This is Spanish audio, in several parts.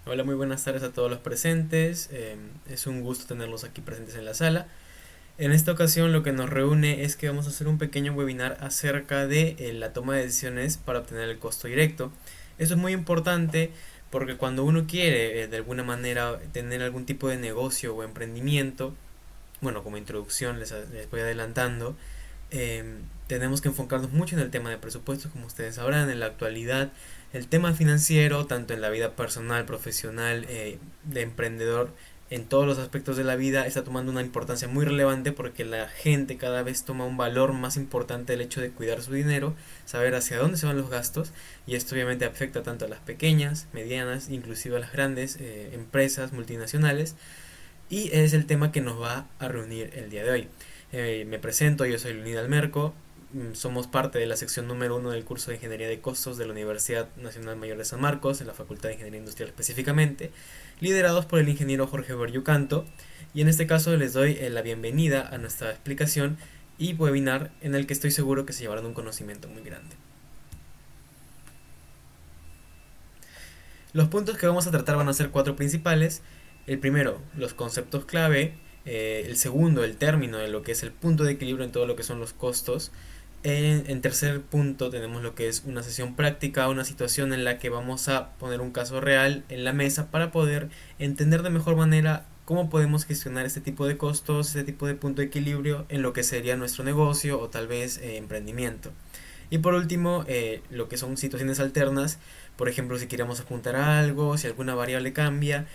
Hola, muy buenas tardes a todos los presentes. Es un gusto tenerlos aquí presentes en la sala. En esta ocasión lo que nos reúne es que vamos a hacer un pequeño webinar acerca de la toma de decisiones para obtener el costo directo. Eso es muy importante porque cuando uno quiere de alguna manera tener algún tipo de negocio o emprendimiento, bueno, como introducción les voy adelantando, eh, tenemos que enfocarnos mucho en el tema de presupuestos, como ustedes sabrán, en la actualidad el tema financiero, tanto en la vida personal, profesional, de emprendedor, en todos los aspectos de la vida, está tomando una importancia muy relevante porque la gente cada vez toma un valor más importante el hecho de cuidar su dinero, saber hacia dónde se van los gastos, y esto obviamente afecta tanto a las pequeñas, medianas, inclusive a las grandes empresas multinacionales, y es el tema que nos va a reunir el día de hoy. Me presento, yo soy Leonid Almerco, somos parte de la sección número uno del curso de Ingeniería de Costos de la Universidad Nacional Mayor de San Marcos, en la Facultad de Ingeniería Industrial específicamente, liderados por el ingeniero Jorge Berriucanto, y en este caso les doy la bienvenida a nuestra explicación y webinar en el que estoy seguro que se llevarán un conocimiento muy grande. Los puntos que vamos a tratar van a ser cuatro principales. El primero, los conceptos clave. El segundo, el término de lo que es el punto de equilibrio en todo lo que son los costos. En tercer punto tenemos lo que es una sesión práctica, una situación en la que vamos a poner un caso real en la mesa para poder entender de mejor manera cómo podemos gestionar este tipo de costos, este tipo de punto de equilibrio en lo que sería nuestro negocio o tal vez emprendimiento. Y por último, lo que son situaciones alternas, por ejemplo, si queremos apuntar a algo, si alguna variable cambia,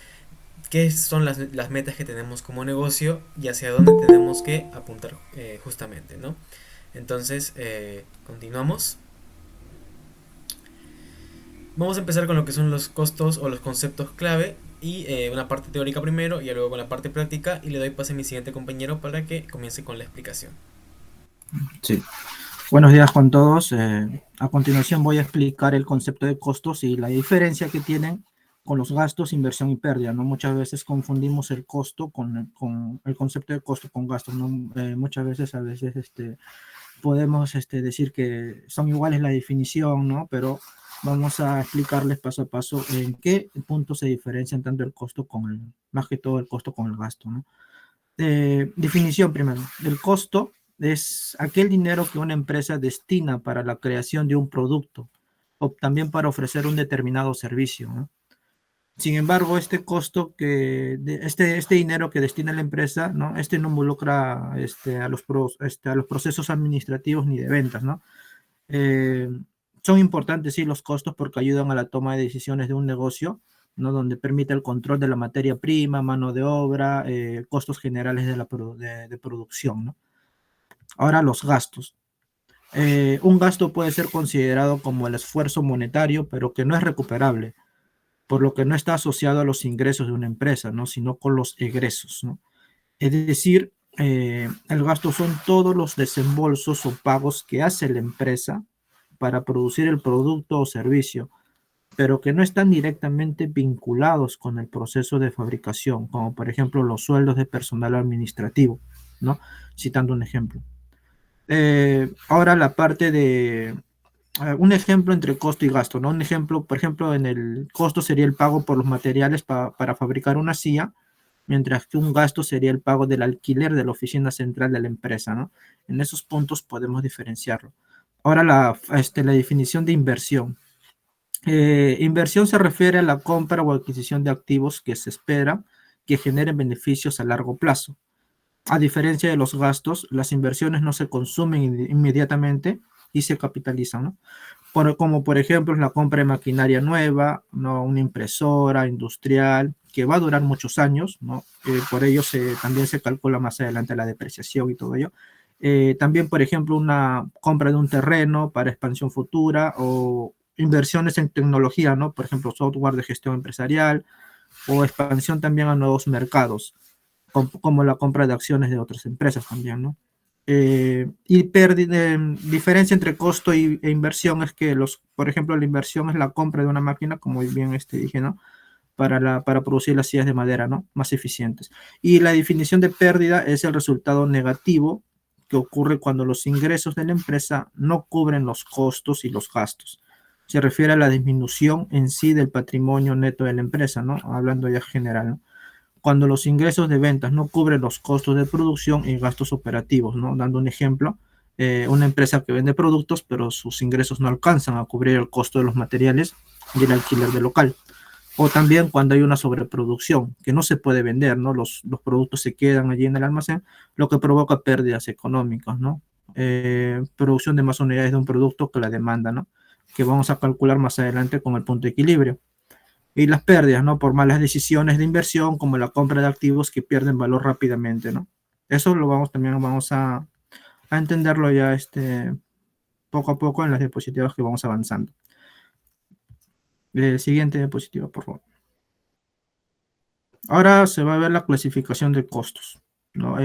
qué son las metas que tenemos como negocio y hacia dónde tenemos que apuntar justamente, ¿no? Entonces, continuamos. Vamos a empezar con lo que son los costos o los conceptos clave y una parte teórica primero y luego con la parte práctica, y le doy pase a mi siguiente compañero para que comience con la explicación. Sí, buenos días con todos. A continuación voy a explicar el concepto de costos y la diferencia que tienen con los gastos, inversión y pérdida, ¿no? Muchas veces confundimos el costo con el concepto de costo con gastos, ¿no? Muchas veces, podemos decir que son iguales la definición, ¿no? Pero vamos a explicarles paso a paso en qué puntos se diferencian tanto el costo más que todo el costo con el gasto, ¿no? Definición primero. El costo es aquel dinero que una empresa destina para la creación de un producto o también para ofrecer un determinado servicio, ¿no? Sin embargo, este dinero que destina la empresa, ¿no? No involucra a los procesos administrativos ni de ventas, ¿no? Eh, Son importantes, sí, los costos porque ayudan a la toma de decisiones de un negocio, ¿no? Donde permite el control de la materia prima, mano de obra, costos generales de producción, ¿no? Ahora, los gastos. Un gasto puede ser considerado como el esfuerzo monetario, pero que no es recuperable, por lo que no está asociado a los ingresos de una empresa, ¿no? Sino con los egresos, ¿no? Es decir, el gasto son todos los desembolsos o pagos que hace la empresa para producir el producto o servicio, pero que no están directamente vinculados con el proceso de fabricación, como por ejemplo los sueldos de personal administrativo, ¿no? Citando un ejemplo. Ahora la parte de un ejemplo entre costo y gasto, ¿no? Un ejemplo, por ejemplo, en el costo sería el pago por los materiales para fabricar una silla, mientras que un gasto sería el pago del alquiler de la oficina central de la empresa, ¿no? En esos puntos podemos diferenciarlo. Ahora la definición de inversión. Inversión se refiere a la compra o adquisición de activos que se espera que generen beneficios a largo plazo. A diferencia de los gastos, las inversiones no se consumen inmediatamente y se capitalizan, ¿no? Como por ejemplo la compra de maquinaria nueva, ¿no? Una impresora industrial que va a durar muchos años, ¿no? Por ello también se calcula más adelante la depreciación y todo ello. También, por ejemplo, una compra de un terreno para expansión futura o inversiones en tecnología, ¿no? Por ejemplo, software de gestión empresarial o expansión también a nuevos mercados, como la compra de acciones de otras empresas también, ¿no? Diferencia entre costo e inversión es que por ejemplo, la inversión es la compra de una máquina, como bien dije, ¿no? Para producir las sillas de madera, ¿no? Más eficientes. Y la definición de pérdida es el resultado negativo que ocurre cuando los ingresos de la empresa no cubren los costos y los gastos. se refiere a la disminución en sí del patrimonio neto de la empresa, ¿no? Hablando ya general, ¿no? Cuando los ingresos de ventas no cubren los costos de producción y gastos operativos, ¿no? Dando un ejemplo, una empresa que vende productos, pero sus ingresos no alcanzan a cubrir el costo de los materiales y el alquiler del local. O también cuando hay una sobreproducción, que no se puede vender, ¿no? Los productos se quedan allí en el almacén, lo que provoca pérdidas económicas, ¿no? Producción de más unidades de un producto que la demanda, ¿no? Que vamos a calcular más adelante con el punto de equilibrio. Y las pérdidas, ¿no? Por malas decisiones de inversión, como la compra de activos que pierden valor rápidamente, ¿no? Eso lo vamos también vamos a entenderlo ya poco a poco en las diapositivas que vamos avanzando. Siguiente diapositiva, por favor. Ahora se va a ver la clasificación de costos, ¿no?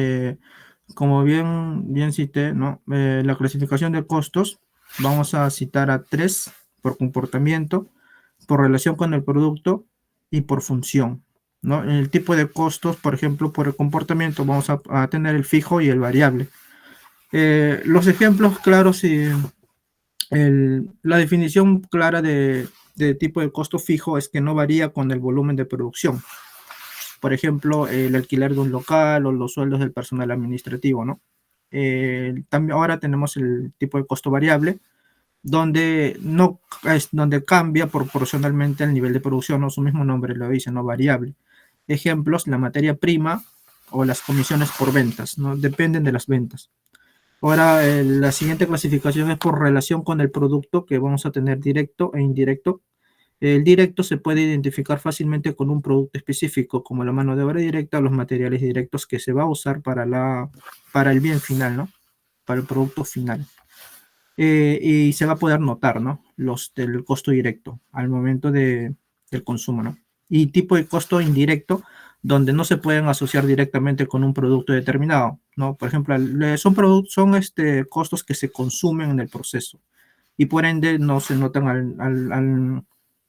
Como bien cité, ¿no? La clasificación de costos, vamos a citar a 3 por comportamiento, por relación con el producto y por función, ¿no? En el tipo de costos, por ejemplo, por el comportamiento, vamos a tener el fijo y el variable. Los ejemplos claros y la definición clara de tipo de costo fijo es que no varía con el volumen de producción. Por ejemplo, el alquiler de un local o los sueldos del personal administrativo, ¿no? También ahora tenemos el tipo de costo variable, donde, no, donde cambia proporcionalmente al nivel de producción, ¿no? Su mismo nombre lo dice, ¿no? Variable. Ejemplos, la materia prima o las comisiones por ventas, ¿no? Dependen de las ventas. Ahora, la siguiente clasificación es por relación con el producto, que vamos a tener directo e indirecto. El directo se puede identificar fácilmente con un producto específico, como la mano de obra directa o los materiales directos que se va a usar para el bien final, ¿no? Para el producto final. Y se va a poder notar, ¿no? Los del costo directo al momento del consumo, ¿no? Y tipo de costo indirecto, donde no se pueden asociar directamente con un producto determinado, ¿no? Por ejemplo, son costos que se consumen en el proceso y por ende no se notan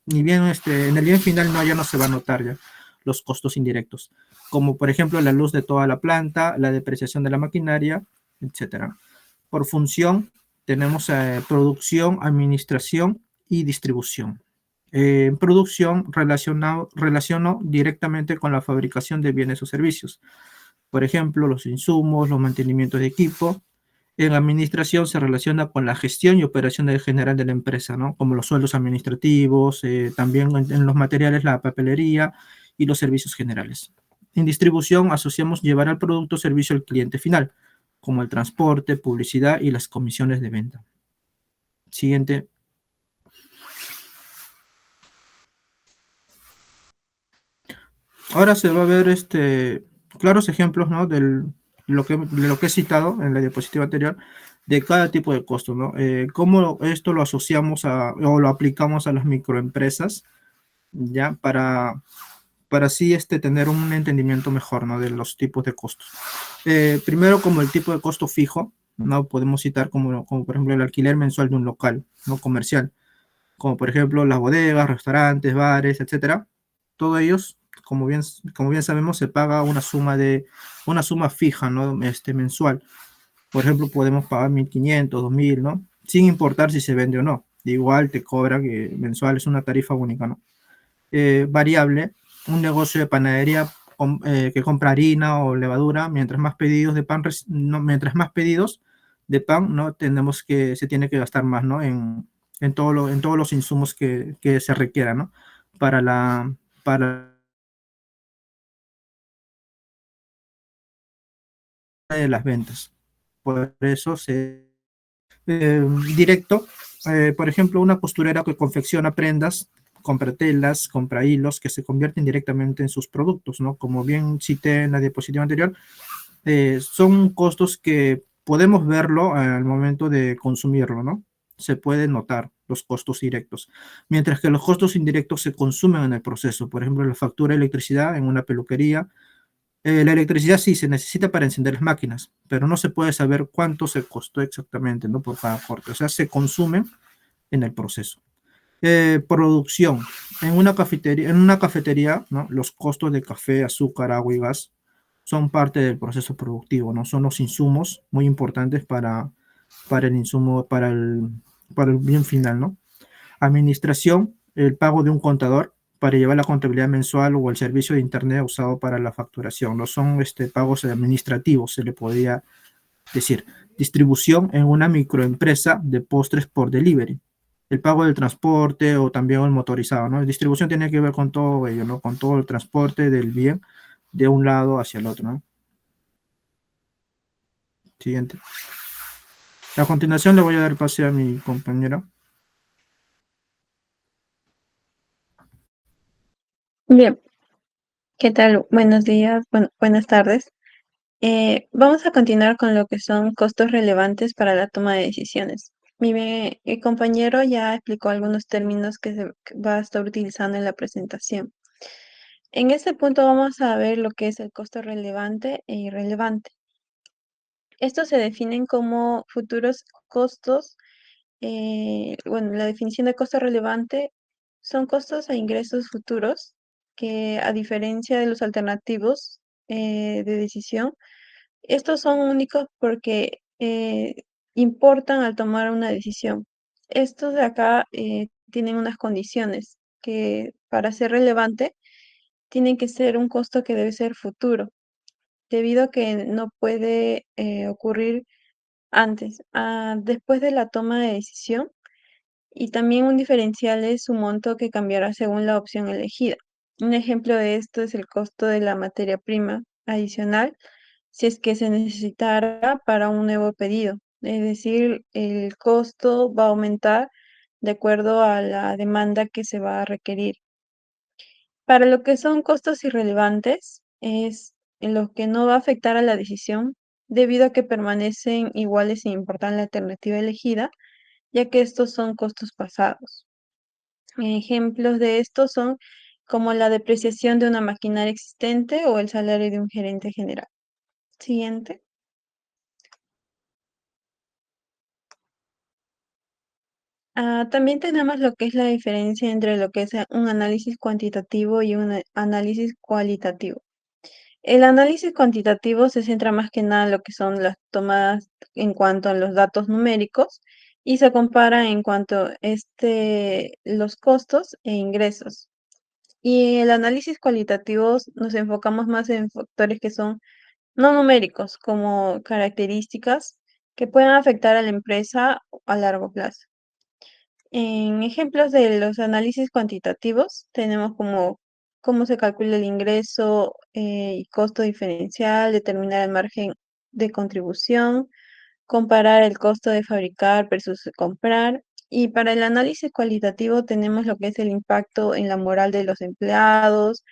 ni bien en el bien final ya no se va a notar ya los costos indirectos, como por ejemplo la luz de toda la planta, la depreciación de la maquinaria, etcétera. Por función tenemos producción, administración y distribución. En producción relaciono directamente con la fabricación de bienes o servicios. Por ejemplo, los insumos, los mantenimientos de equipo. En administración se relaciona con la gestión y operación general de la empresa, ¿no? Como los sueldos administrativos, también en los materiales, la papelería y los servicios generales. En distribución asociamos llevar al producto o servicio al cliente final, como el transporte, publicidad y las comisiones de venta. Siguiente. Ahora se va a ver claros ejemplos, ¿no? De lo que he citado en la diapositiva anterior, de cada tipo de costo, ¿no? Cómo esto lo asociamos o lo aplicamos a las microempresas, ¿ya? Para así tener un entendimiento mejor, ¿no? De los tipos de costos. Primero, como el tipo de costo fijo, ¿no? Podemos citar como por ejemplo el alquiler mensual de un local, ¿no? Comercial, como por ejemplo las bodegas, restaurantes, bares, etcétera. Todos ellos, como bien sabemos, se paga una suma fija, ¿no? Mensual. Por ejemplo, podemos pagar 1.500, 2.000, ¿no? Sin importar si se vende o no. Igual te cobra que mensual es una tarifa única, ¿no? Variable, un negocio de panadería que compra harina o levadura, mientras más pedidos de pan, mientras más pedidos de pan, ¿no? Se tiene que gastar más, ¿no? En todos los insumos que se requieran, ¿no? Para las ventas. Por eso directo, por ejemplo, una costurera que confecciona prendas, compra telas, compra hilos que se convierten directamente en sus productos, ¿no? Como bien cité en la diapositiva anterior, son costos que podemos verlo al momento de consumirlo, ¿no? Se pueden notar los costos directos, mientras que los costos indirectos se consumen en el proceso. Por ejemplo, la factura de electricidad en una peluquería. La electricidad sí se necesita para encender las máquinas, pero no se puede saber cuánto se costó exactamente, ¿no? Por cada corte. O sea, se consumen en el proceso. Producción. En una cafetería, ¿no? Los costos de café, azúcar, agua y gas son parte del proceso productivo, ¿no? Son los insumos muy importantes para el insumo, para el bien final, ¿no? Administración, el pago de un contador para llevar la contabilidad mensual o el servicio de internet usado para la facturación. No son pagos administrativos, se le podría decir. Distribución en una microempresa de postres por delivery. El pago del transporte o también el motorizado, ¿no? Distribución tiene que ver con todo ello, ¿no? Con todo el transporte del bien de un lado hacia el otro, ¿no? Siguiente. A continuación le voy a dar pase a mi compañero. Bien, ¿qué tal? Buenos días, buenas tardes. Vamos a continuar con lo que son costos relevantes para la toma de decisiones. Mi compañero ya explicó algunos términos que va a estar utilizando en la presentación. En este punto vamos a ver lo que es el costo relevante e irrelevante. Estos se definen como futuros costos. Bueno, la definición de costo relevante son costos e ingresos futuros que, a diferencia de los alternativos de decisión, estos son únicos porque importan al tomar una decisión. Estos de acá tienen unas condiciones que, para ser relevante, tienen que ser un costo que debe ser futuro, debido a que no puede ocurrir antes, después de la toma de decisión. Y también un diferencial es su monto, que cambiará según la opción elegida. Un ejemplo de esto es el costo de la materia prima adicional, si es que se necesitara para un nuevo pedido. Es decir, el costo va a aumentar de acuerdo a la demanda que se va a requerir. Para lo que son costos irrelevantes, es en lo que no va a afectar a la decisión, debido a que permanecen iguales sin importar la alternativa elegida, ya que estos son costos pasados. Ejemplos de estos son como la depreciación de una maquinaria existente o el salario de un gerente general. Siguiente. También tenemos lo que es la diferencia entre lo que es un análisis cuantitativo y un análisis cualitativo. El análisis cuantitativo se centra más que nada en lo que son las tomadas en cuanto a los datos numéricos, y se compara en cuanto a los costos e ingresos. Y el análisis cualitativo nos enfocamos más en factores que son no numéricos, como características que puedan afectar a la empresa a largo plazo. En ejemplos de los análisis cuantitativos tenemos como cómo se calcula el ingreso y costo diferencial, determinar el margen de contribución, comparar el costo de fabricar versus comprar. Y para el análisis cualitativo tenemos lo que es el impacto en la moral de los empleados,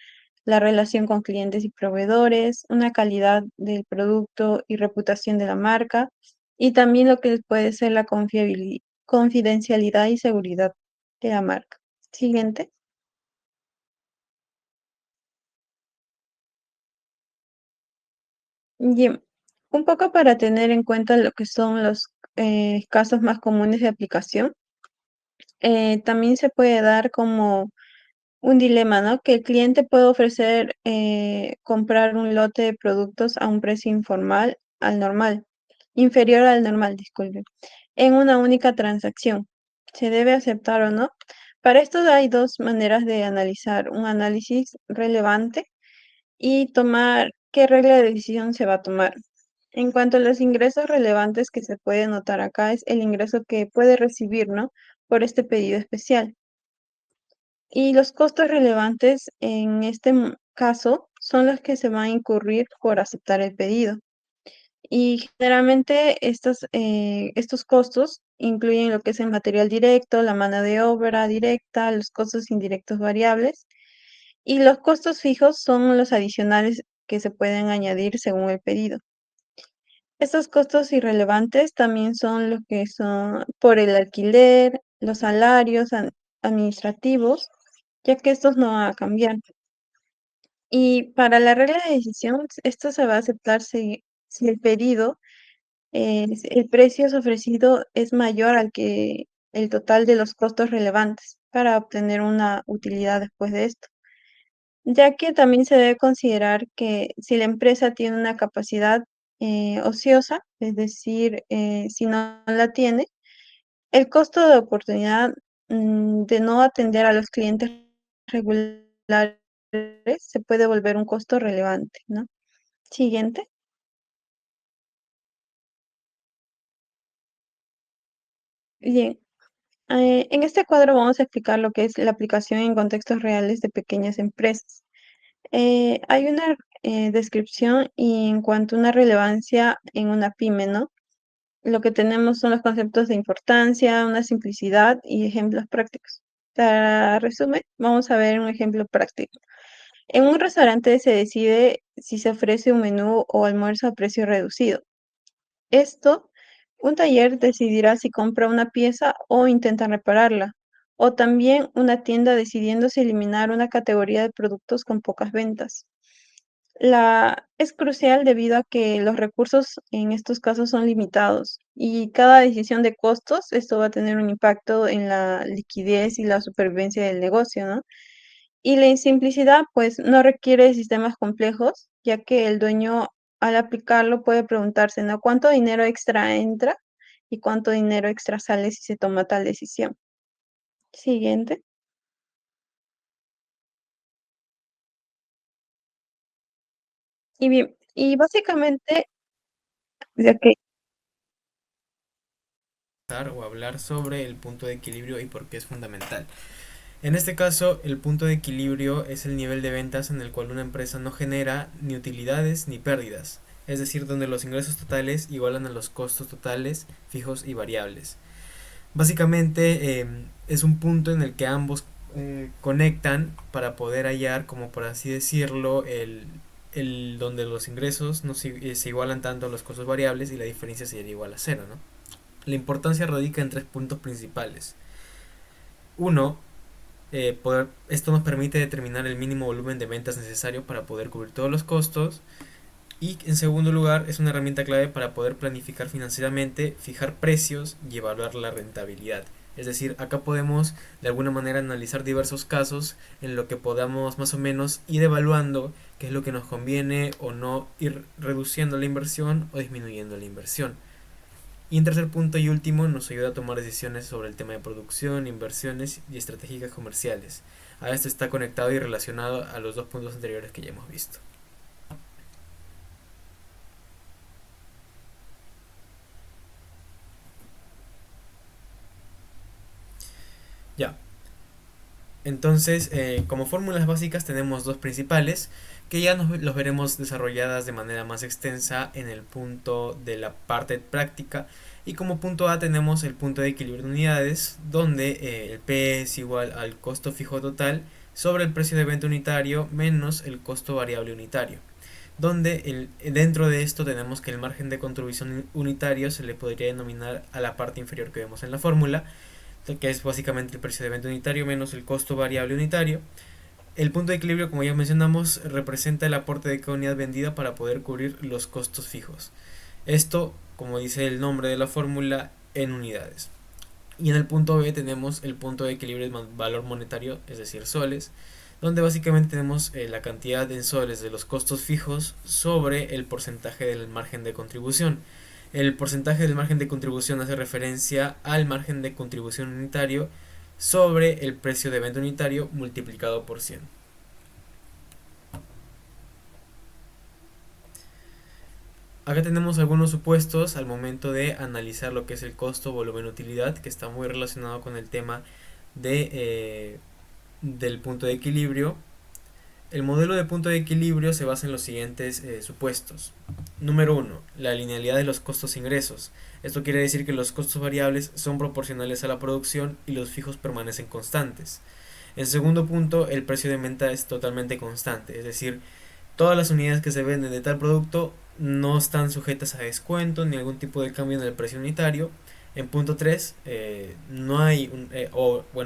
la relación con clientes y proveedores, una calidad del producto y reputación de la marca, y también lo que puede ser la confidencialidad y seguridad de la marca. Siguiente. Bien, un poco para tener en cuenta lo que son los casos más comunes de aplicación. También se puede dar como un dilema, ¿no? Que el cliente puede ofrecer comprar un lote de productos a un precio inferior al normal, disculpe, en una única transacción. ¿Se debe aceptar o no? Para esto hay dos maneras de analizar: un análisis relevante y tomar qué regla de decisión se va a tomar. En cuanto a los ingresos relevantes que se puede notar acá, es el ingreso que puede recibir, ¿no? Por este pedido especial. Y los costos relevantes en este caso son los que se van a incurrir por aceptar el pedido. Y generalmente estos costos incluyen lo que es el material directo, la mano de obra directa, los costos indirectos variables, y los costos fijos son los adicionales que se pueden añadir según el pedido. Estos costos irrelevantes también son los que son por el alquiler, los salarios administrativos, ya que estos no van a cambiar. Y para la regla de decisión, esto se va a aceptar si el pedido, el precio ofrecido es mayor al que el total de los costos relevantes, para obtener una utilidad después de esto. Ya que también se debe considerar que si la empresa tiene una capacidad ociosa, es decir, si no la tiene, el costo de oportunidad de no atender a los clientes regulares se puede volver un costo relevante, ¿no? Siguiente. Bien, en este cuadro vamos a explicar lo que es la aplicación en contextos reales de pequeñas empresas. Hay una descripción y en cuanto a una relevancia en una pyme, ¿no? Lo que tenemos son los conceptos de importancia, una simplicidad y ejemplos prácticos. Para resumen, vamos a ver un ejemplo práctico. En un restaurante se decide si se ofrece un menú o almuerzo a precio reducido. Esto, un taller decidirá si compra una pieza o intenta repararla, o también una tienda decidiendo si eliminar una categoría de productos con pocas ventas. Es crucial debido a que los recursos en estos casos son limitados y cada decisión de costos, esto va a tener un impacto en la liquidez y la supervivencia del negocio, ¿no? Y la simplicidad, pues, no requiere sistemas complejos, ya que el dueño al aplicarlo puede preguntarse, ¿no? ¿Cuánto dinero extra entra y cuánto dinero extra sale si se toma tal decisión? Siguiente. Y bien, y básicamente, ya que O hablar sobre el punto de equilibrio y por qué es fundamental. En este caso, el punto de equilibrio es el nivel de ventas en el cual una empresa no genera ni utilidades ni pérdidas, es decir, donde los ingresos totales igualan a los costos totales fijos y variables. Básicamente es un punto en el que ambos conectan para poder hallar, como por así decirlo, donde los ingresos no se igualan tanto a los costos variables y la diferencia sería igual a cero, ¿no? La importancia radica en tres puntos principales. Uno, esto nos permite determinar el mínimo volumen de ventas necesario para poder cubrir todos los costos. Y en segundo lugar, es una herramienta clave para poder planificar financieramente, fijar precios y evaluar la rentabilidad. Es decir, acá podemos de alguna manera analizar diversos casos en lo que podamos más o menos ir evaluando qué es lo que nos conviene o no, ir reduciendo la inversión o disminuyendo la inversión. Y en tercer punto y último, nos ayuda a tomar decisiones sobre el tema de producción, inversiones y estrategias comerciales. A esto está conectado y relacionado a los dos puntos anteriores que ya hemos visto. Ya, entonces como fórmulas básicas tenemos dos principales que ya los veremos desarrolladas de manera más extensa en el punto de la parte práctica. Y como punto A tenemos el punto de equilibrio de unidades, donde el P es igual al costo fijo total sobre el precio de venta unitario menos el costo variable unitario. Donde dentro de esto tenemos que el margen de contribución unitario se le podría denominar a la parte inferior que vemos en la fórmula, que es básicamente el precio de venta unitario menos el costo variable unitario. El punto de equilibrio, como ya mencionamos, representa el aporte de cada unidad vendida para poder cubrir los costos fijos. Esto, como dice el nombre de la fórmula, en unidades. Y en el punto B tenemos el punto de equilibrio de valor monetario, es decir, soles, donde básicamente tenemos la cantidad en soles de los costos fijos sobre el porcentaje del margen de contribución. El porcentaje del margen de contribución hace referencia al margen de contribución unitario sobre el precio de venta unitario multiplicado por 100. Acá tenemos algunos supuestos al momento de analizar lo que es el costo, volumen, utilidad, que está muy relacionado con el tema del punto de equilibrio. El modelo de punto de equilibrio se basa en los siguientes supuestos. Número 1. La linealidad de los costos-ingresos. Esto quiere decir que los costos variables son proporcionales a la producción y los fijos permanecen constantes. En segundo punto, el precio de venta es totalmente constante, es decir, todas las unidades que se venden de tal producto no están sujetas a descuento ni algún tipo de cambio en el precio unitario. En punto 3, no hay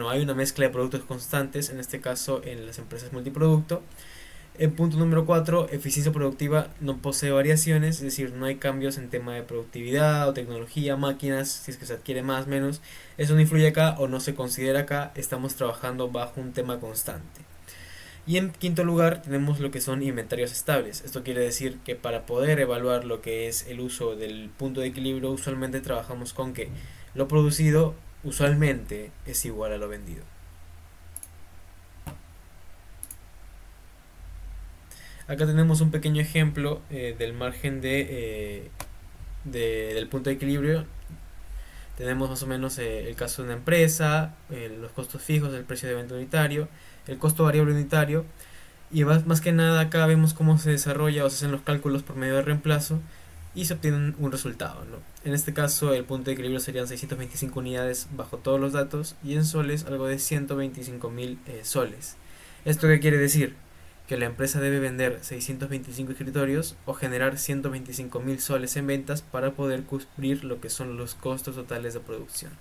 hay una mezcla de productos constantes, en este caso en las empresas multiproducto. En punto número 4, eficiencia productiva no posee variaciones, es decir, no hay cambios en tema de productividad o tecnología, máquinas, si es que se adquiere más o menos. Eso no influye acá o no se considera acá, estamos trabajando bajo un tema constante. Y en quinto lugar tenemos lo que son inventarios estables. Esto quiere decir que para poder evaluar lo que es el uso del punto de equilibrio usualmente trabajamos con que lo producido usualmente es igual a lo vendido. Acá tenemos un pequeño ejemplo del margen del punto de equilibrio. Tenemos más o menos el caso de una empresa, los costos fijos, el precio de venta unitario, el costo variable unitario. Y más que nada acá vemos cómo se desarrolla o se hacen los cálculos por medio de reemplazo y se obtiene un resultado, ¿no? En este caso el punto de equilibrio serían 625 unidades bajo todos los datos y en soles algo de 125.000 soles. ¿Esto qué quiere decir? Que la empresa debe vender 625 escritorios o generar 125.000 soles en ventas para poder cubrir lo que son los costos totales de producción.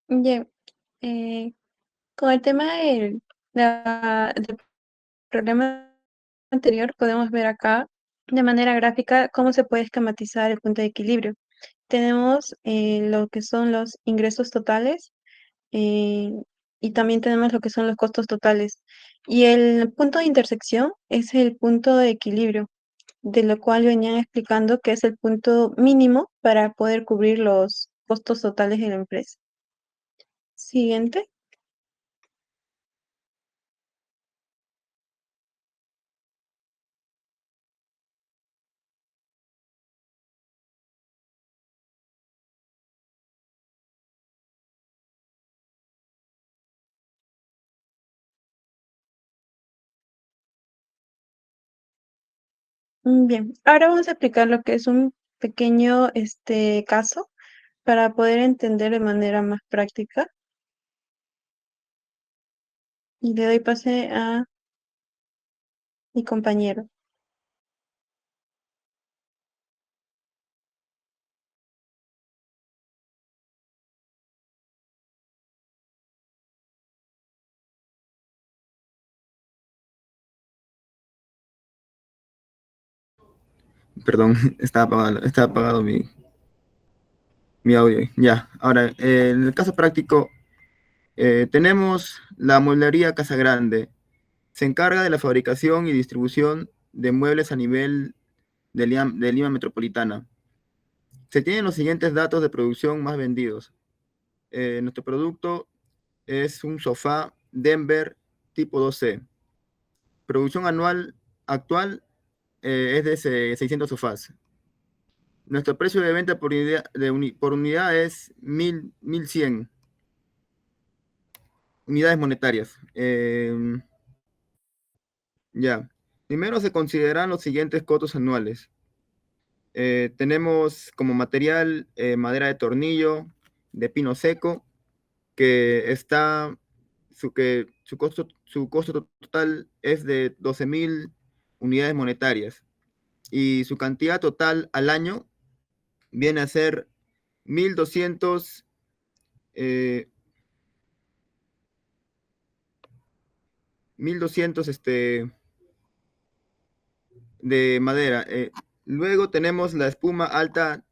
Bien, con el tema del problema anterior, podemos ver acá de manera gráfica cómo se puede esquematizar el punto de equilibrio. Tenemos lo que son los ingresos totales eh, y también tenemos lo que son los costos totales. Y el punto de intersección es el punto de equilibrio, de lo cual venían explicando que es el punto mínimo para poder cubrir los costos totales de la empresa. Siguiente. Bien, ahora vamos a explicar lo que es un pequeño caso para poder entender de manera más práctica. Y le doy pase a mi compañero. Perdón, estaba apagado mi audio. Ya, ahora, en el caso práctico, tenemos la mueblería Casa Grande. Se encarga de la fabricación y distribución de muebles a nivel de Lima Metropolitana. Se tienen los siguientes datos de producción más vendidos. Nuestro producto es un sofá Denver tipo 2C. Producción anual actual es de 600 sofás. Nuestro precio de venta por unidad es 1.100 unidades monetarias. Ya. Primero se consideran los siguientes costos anuales. Tenemos como material madera de tornillo, de pino seco, su costo total es de 12.000 unidades monetarias y su cantidad total al año viene a ser 1.200 eh, 1.200 de madera. Luego tenemos la espuma alta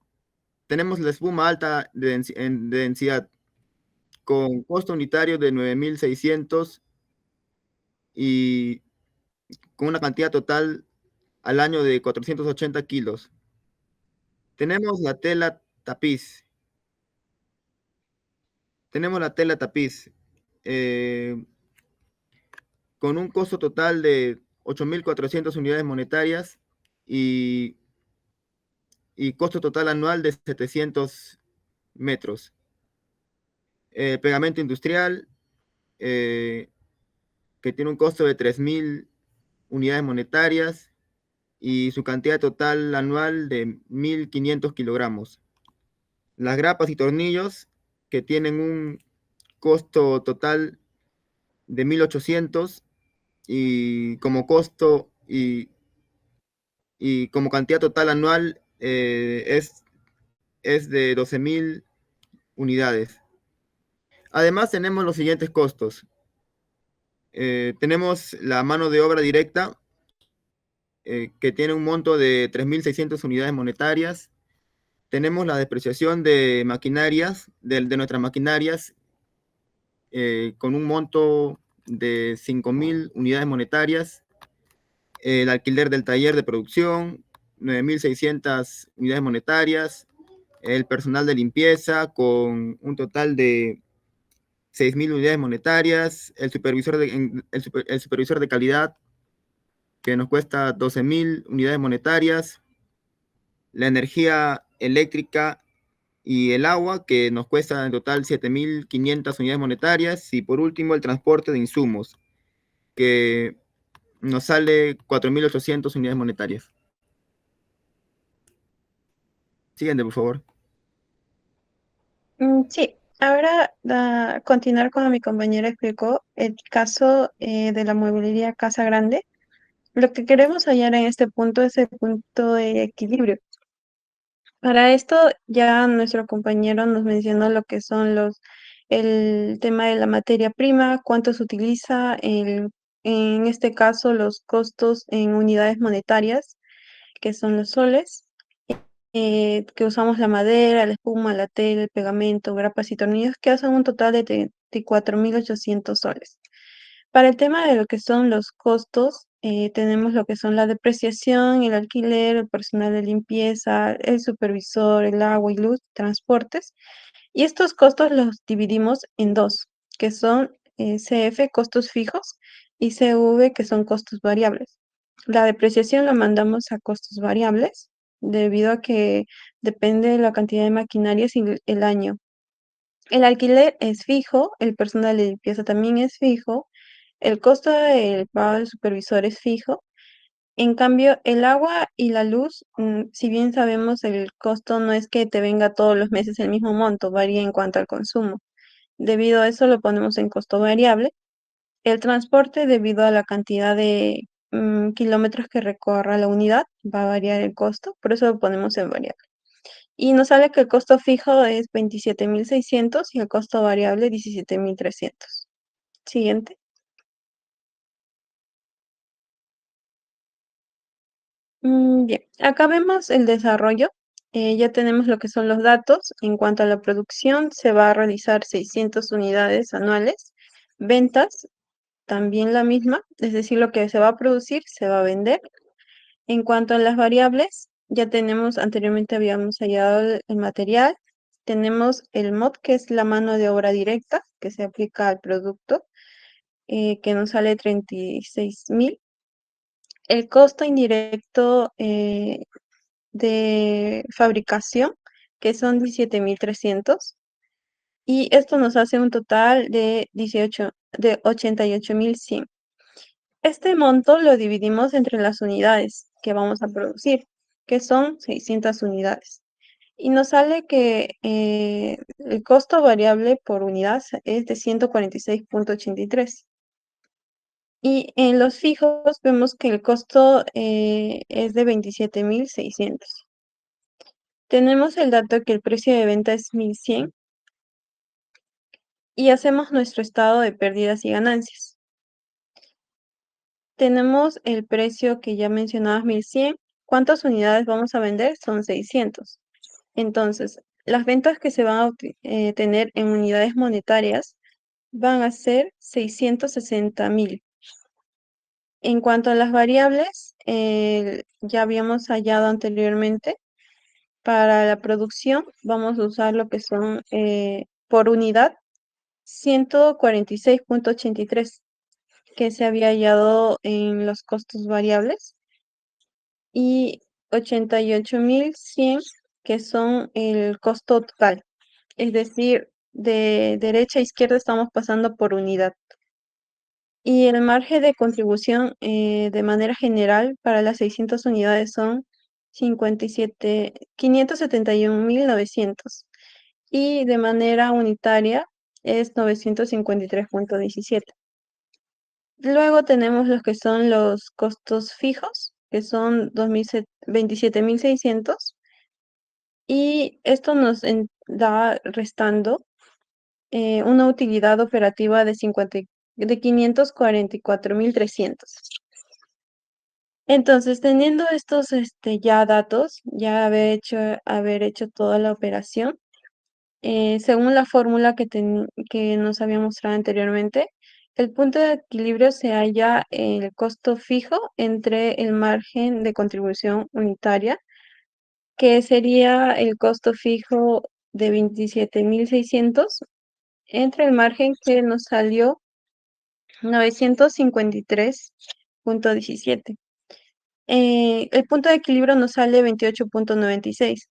de densidad con costo unitario de 9.600 y con una cantidad total al año de 480 kilos. Tenemos la tela tapiz. Tenemos la tela tapiz eh, con un costo total de 8.400 unidades monetarias y, y costo total anual de 700 metros. Pegamento industrial, eh, que tiene un costo de 3.000 unidades monetarias y su cantidad total anual de 1.500 kilogramos. Las grapas y tornillos, que tienen un costo total de 1.800 y como costo y como cantidad total anual es de 12.000 unidades. Además tenemos los siguientes costos. Tenemos la mano de obra directa, que tiene un monto de 3.600 unidades monetarias. Tenemos la depreciación de maquinarias, de nuestras maquinarias, con un monto de 5.000 unidades monetarias, el alquiler del taller de producción, 9.600 unidades monetarias, el personal de limpieza con un total de 6.000 unidades monetarias, el supervisor de calidad que nos cuesta 12.000 unidades monetarias, la energía eléctrica y el agua, que nos cuesta en total 7.500 unidades monetarias, y por último el transporte de insumos, que nos sale 4.800 unidades monetarias. Siguiente, por favor. Sí, ahora continuar como mi compañera explicó, el caso de la mueblería Casa Grande. Lo que queremos hallar en este punto es el punto de equilibrio. Para esto ya nuestro compañero nos mencionó lo que son el tema de la materia prima, cuánto se utiliza, en este caso los costos en unidades monetarias, que son los soles, que usamos la madera, la espuma, la tela, el pegamento, grapas y tornillos, que hacen un total de 34.800 soles. Para el tema de lo que son los costos, tenemos lo que son la depreciación, el alquiler, el personal de limpieza, el supervisor, el agua y luz, transportes. Y estos costos los dividimos en dos, que son CF, costos fijos, y CV, que son costos variables. La depreciación la mandamos a costos variables, debido a que depende de la cantidad de maquinarias y el año. El alquiler es fijo, el personal de limpieza también es fijo, el costo del pago del supervisor es fijo. En cambio, el agua y la luz, si bien sabemos el costo no es que te venga todos los meses el mismo monto, varía en cuanto al consumo. Debido a eso lo ponemos en costo variable. El transporte, debido a la cantidad de kilómetros que recorra la unidad, va a variar el costo, por eso lo ponemos en variable. Y nos sale que el costo fijo es 27.600 y el costo variable 17.300. Siguiente. Bien, acá vemos el desarrollo. Ya tenemos lo que son los datos. En cuanto a la producción, se va a realizar 600 unidades anuales. Ventas, también la misma, es decir, lo que se va a producir, se va a vender. En cuanto a las variables, ya tenemos, anteriormente habíamos hallado el material. Tenemos el MOD, que es la mano de obra directa, que se aplica al producto, que nos sale 36.000. El costo indirecto de fabricación, que son 17.300, y esto nos hace un total de 88.100. Este monto lo dividimos entre las unidades que vamos a producir, que son 600 unidades. Y nos sale que el costo variable por unidad es de 146.83. Y en los fijos vemos que el costo es de 27.600. Tenemos el dato que el precio de venta es 1.100 y hacemos nuestro estado de pérdidas y ganancias. Tenemos el precio que ya mencionabas, 1.100. ¿Cuántas unidades vamos a vender? Son 600. Entonces, las ventas que se van a tener en unidades monetarias van a ser 660.000. En cuanto a las variables, ya habíamos hallado anteriormente. Para la producción vamos a usar lo que son por unidad 146.83, que se había hallado en los costos variables, y 88.100, que son el costo total. Es decir, de derecha a izquierda estamos pasando por unidad. Y el margen de contribución de manera general para las 600 unidades son 571.900, y de manera unitaria es 953.17. Luego tenemos los que son los costos fijos, que son 27.600, y esto nos da restando una utilidad operativa de 544.300. Entonces, teniendo estos ya datos, ya haber hecho toda la operación, según la fórmula que nos había mostrado anteriormente, El punto de equilibrio se halla en el costo fijo entre el margen de contribución unitaria, que sería el costo fijo de 27.600, entre el margen que nos salió 953.17. El punto de equilibrio nos sale 28.96.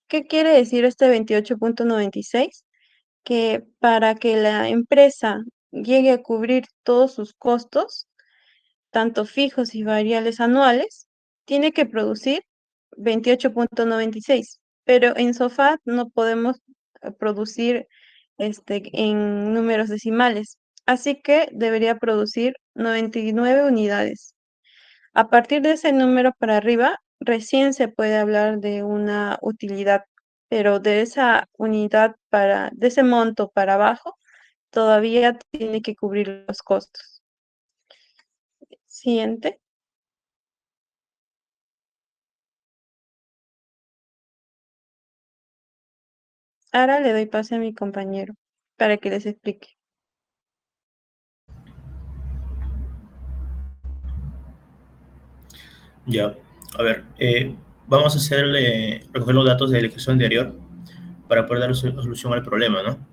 ¿Qué quiere decir este 28.96? Que para que la empresa llegue a cubrir todos sus costos, tanto fijos y variables anuales, tiene que producir 28.96. Pero en Sofá no podemos producir en números decimales, así que debería producir 99 unidades. A partir de ese número para arriba, recién se puede hablar de una utilidad, pero de esa unidad de ese monto para abajo, todavía tiene que cubrir los costos. Siguiente. Ahora le doy pase a mi compañero para que les explique. Ya, a ver, vamos a recoger los datos del ejercicio anterior para poder dar solución al problema, ¿no?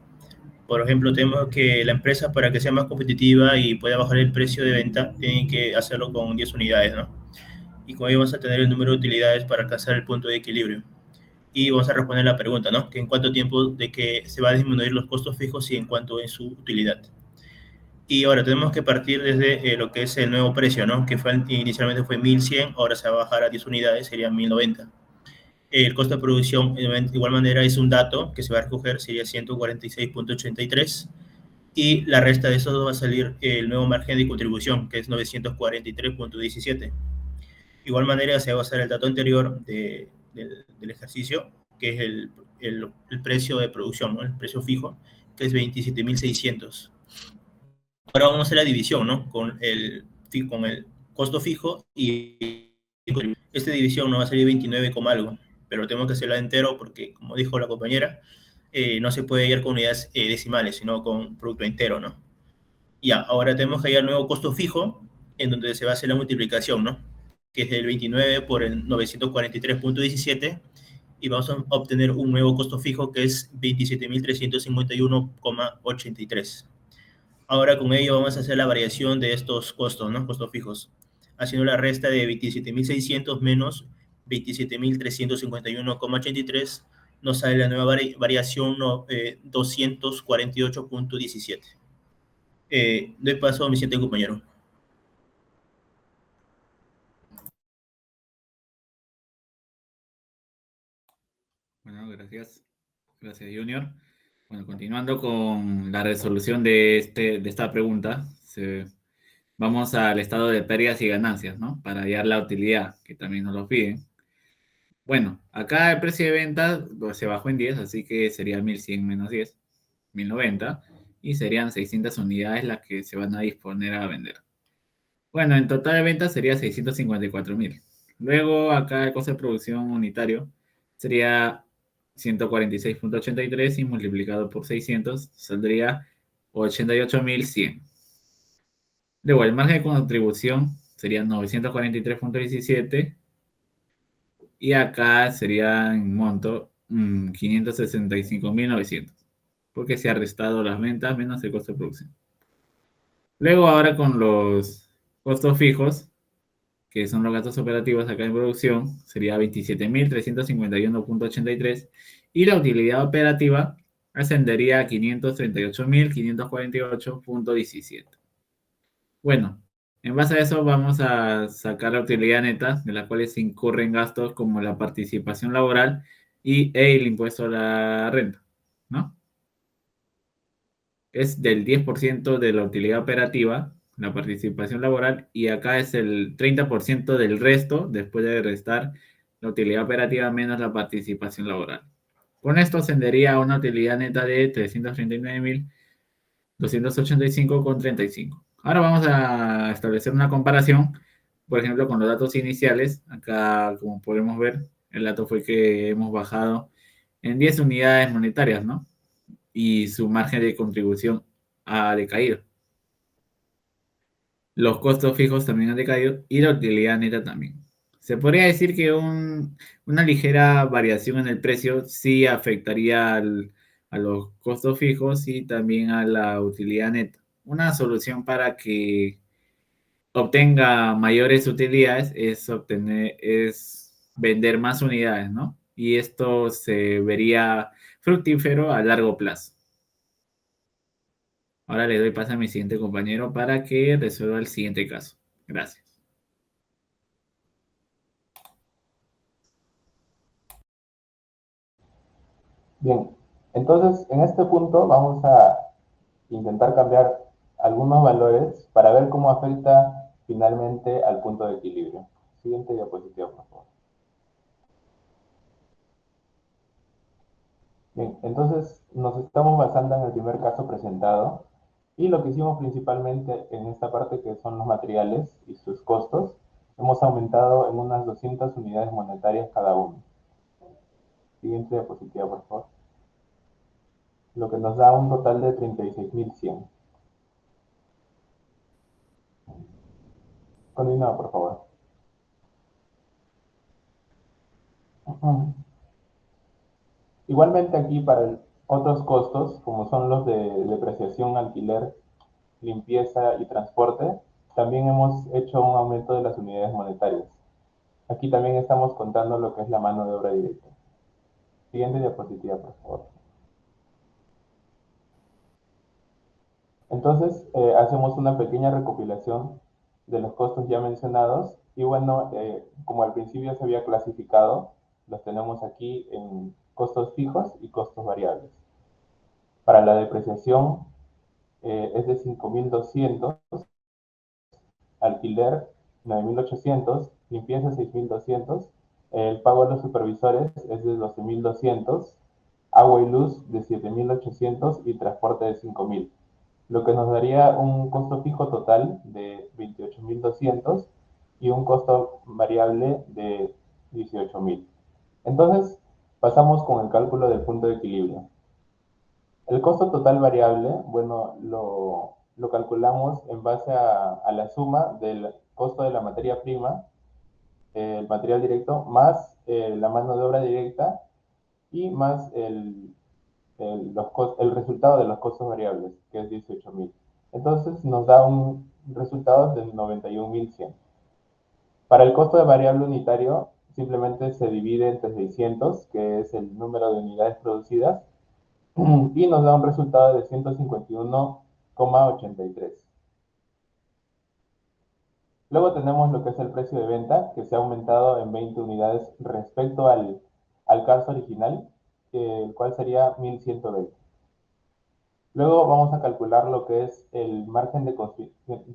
Por ejemplo, tenemos que la empresa, para que sea más competitiva y pueda bajar el precio de venta, tiene que hacerlo con 10 unidades, ¿no? Y con ello vamos a tener el número de utilidades para alcanzar el punto de equilibrio. Y vamos a responder la pregunta, ¿no? Que en cuánto tiempo de que se va a disminuir los costos fijos y en cuánto es su utilidad. Y ahora tenemos que partir desde lo que es el nuevo precio, ¿no? Que inicialmente fue 1.100, ahora se va a bajar a 10 unidades, serían 1.090. El costo de producción, de igual manera, es un dato que se va a recoger, sería 146.83. Y la resta de eso va a salir el nuevo margen de contribución, que es 943.17. Igual manera se va a basar el dato anterior del ejercicio, que es el precio de producción, ¿no? El precio fijo, que es 27.600. Ahora vamos a hacer la división, ¿no? Con el costo fijo y esta división nos va a salir 29, algo, pero tenemos que hacerla entero porque, como dijo la compañera, no se puede ir con unidades decimales, sino con producto entero, ¿no? Ya, ahora tenemos que hallar el nuevo costo fijo, en donde se va a hacer la multiplicación, ¿no? Que es el 29 por el 943.17, y vamos a obtener un nuevo costo fijo que es 27.351,83. Ahora con ello vamos a hacer la variación de estos costos, ¿no? Costos fijos. Haciendo la resta de 27.600 menos 27.351,83, nos sale la nueva variación 248.17. Doy paso a mi siguiente compañero. Bueno, gracias. Gracias, Junior. Bueno, continuando con la resolución de esta pregunta, vamos al estado de pérdidas y ganancias, ¿no? Para hallar la utilidad, que también nos lo piden. Bueno, acá el precio de venta se bajó en 10, así que sería 1.100 menos 10, 1.090, y serían 600 unidades las que se van a disponer a vender. Bueno, en total de ventas sería 654.000. Luego, acá el costo de producción unitario sería 146.83 y multiplicado por 600 saldría 88.100. Luego, el margen de contribución sería 943.17 y acá sería en monto 565.900 porque se ha restado las ventas menos el costo de producción. Luego, ahora con los costos fijos, que son los gastos operativos acá en producción, sería 27.351.83 y la utilidad operativa ascendería a 538.548.17. Bueno, en base a eso vamos a sacar la utilidad neta, de la cual se incurren gastos como la participación laboral y el impuesto a la renta, ¿no? Es del 10% de la utilidad operativa, la participación laboral, y acá es el 30% del resto, después de restar la utilidad operativa menos la participación laboral. Con esto ascendería a una utilidad neta de 339.285,35. Ahora vamos a establecer una comparación, por ejemplo, con los datos iniciales. Acá, como podemos ver, el dato fue que hemos bajado en 10 unidades monetarias, ¿no? Y su margen de contribución ha decaído. los costos fijos también han decaído y la utilidad neta también. Se podría decir que una ligera variación en el precio sí afectaría a los costos fijos y también a la utilidad neta. Una solución para que obtenga mayores utilidades es vender más unidades, ¿no? Y esto se vería fructífero a largo plazo. Ahora le doy paso a mi siguiente compañero para que resuelva el siguiente caso. Gracias. Bien, entonces en este punto vamos a intentar cambiar algunos valores para ver cómo afecta finalmente al punto de equilibrio. Siguiente diapositiva, por favor. Bien, entonces nos estamos basando en el primer caso presentado y lo que hicimos principalmente en esta parte que son los materiales y sus costos, hemos aumentado en unas 200 unidades monetarias cada uno. Siguiente diapositiva, por favor. Lo que nos da un total de 36.100. Continúa, por favor. Igualmente aquí para otros costos, como son los de depreciación, alquiler, limpieza y transporte, también hemos hecho un aumento de las unidades monetarias. Aquí también estamos contando lo que es la mano de obra directa. Siguiente diapositiva, por favor. Entonces, hacemos una pequeña recopilación de los costos ya mencionados y bueno, como al principio se había clasificado, los tenemos aquí en costos fijos y costos variables. Para la depreciación es de 5.200, alquiler 9.800, limpieza 6.200, el pago a los supervisores es de 12.200, agua y luz de 7.800 y transporte de 5.000, lo que nos daría un costo fijo total de 28.200 y un costo variable de 18.000. Entonces, pasamos con el cálculo del punto de equilibrio. El costo total variable, bueno, lo calculamos en base a la suma del costo de la materia prima, el material directo, más la mano de obra directa y más el resultado de los costos variables, que es 18.000. Entonces nos da un resultado de 91.100. Para el costo de variable unitario, simplemente se divide entre 600, que es el número de unidades producidas, y nos da un resultado de 151,83. Luego tenemos lo que es el precio de venta, que se ha aumentado en 20 unidades respecto al caso original, el cual sería 1.120. Luego vamos a calcular lo que es el margen de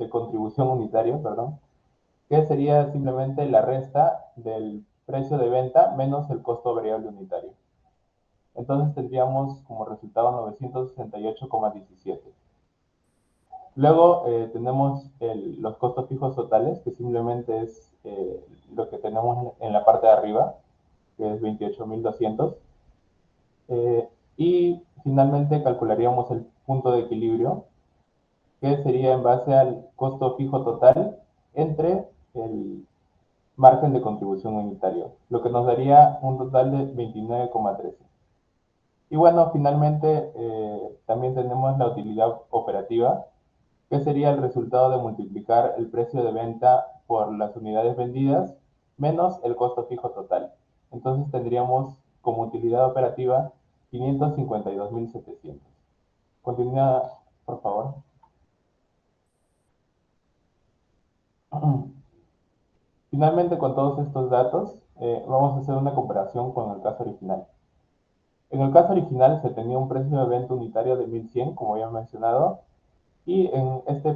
contribución unitario, perdón, que sería simplemente la resta del precio de venta menos el costo variable unitario. Entonces tendríamos como resultado 968,17. Luego tenemos los costos fijos totales, que simplemente es lo que tenemos en la parte de arriba, que es 28.200. Y finalmente calcularíamos el punto de equilibrio, que sería en base al costo fijo total entre el margen de contribución unitario, lo que nos daría un total de 29,13. Y bueno, finalmente también tenemos la utilidad operativa, que sería el resultado de multiplicar el precio de venta por las unidades vendidas menos el costo fijo total. Entonces tendríamos como utilidad operativa 552.700. Continúa, por favor. Finalmente, con todos estos datos, vamos a hacer una comparación con el caso original. En el caso original se tenía un precio de venta unitario de 1.100, como ya he mencionado, y en estos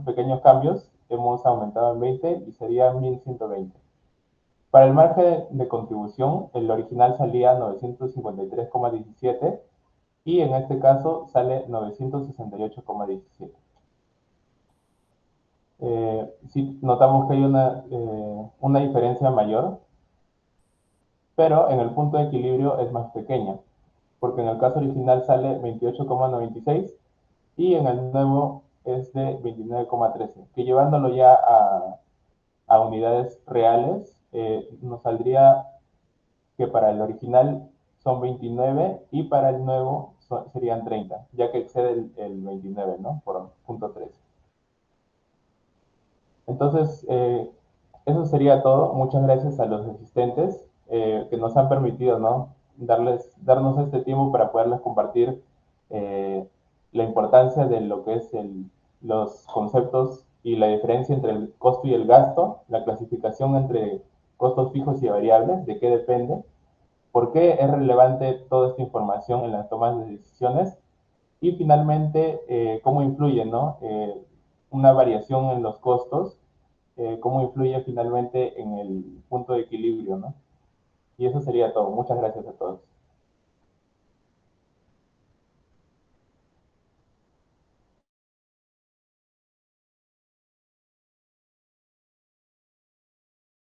pequeños cambios hemos aumentado en 20 y sería 1.120. Para el margen de contribución, el original salía 953,17 y en este caso sale 968,17. Sí, notamos que hay una diferencia mayor, pero en el punto de equilibrio es más pequeña, porque en el caso original sale 28,96 y en el nuevo es de 29,13, que llevándolo ya a unidades reales, nos saldría que para el original son 29 y para el nuevo serían 30, ya que excede el 29, ¿no? Por punto 3. Entonces, eso sería todo. Muchas gracias a los asistentes que nos han permitido, ¿no? Darnos este tiempo para poderles compartir la importancia de lo que es los conceptos y la diferencia entre el costo y el gasto, la clasificación entre costos fijos y variables, de qué depende, por qué es relevante toda esta información en las tomas de decisiones y finalmente cómo influye, ¿no? Una variación en los costos, cómo influye finalmente en el punto de equilibrio, ¿no? Y eso sería todo. Muchas gracias a todos.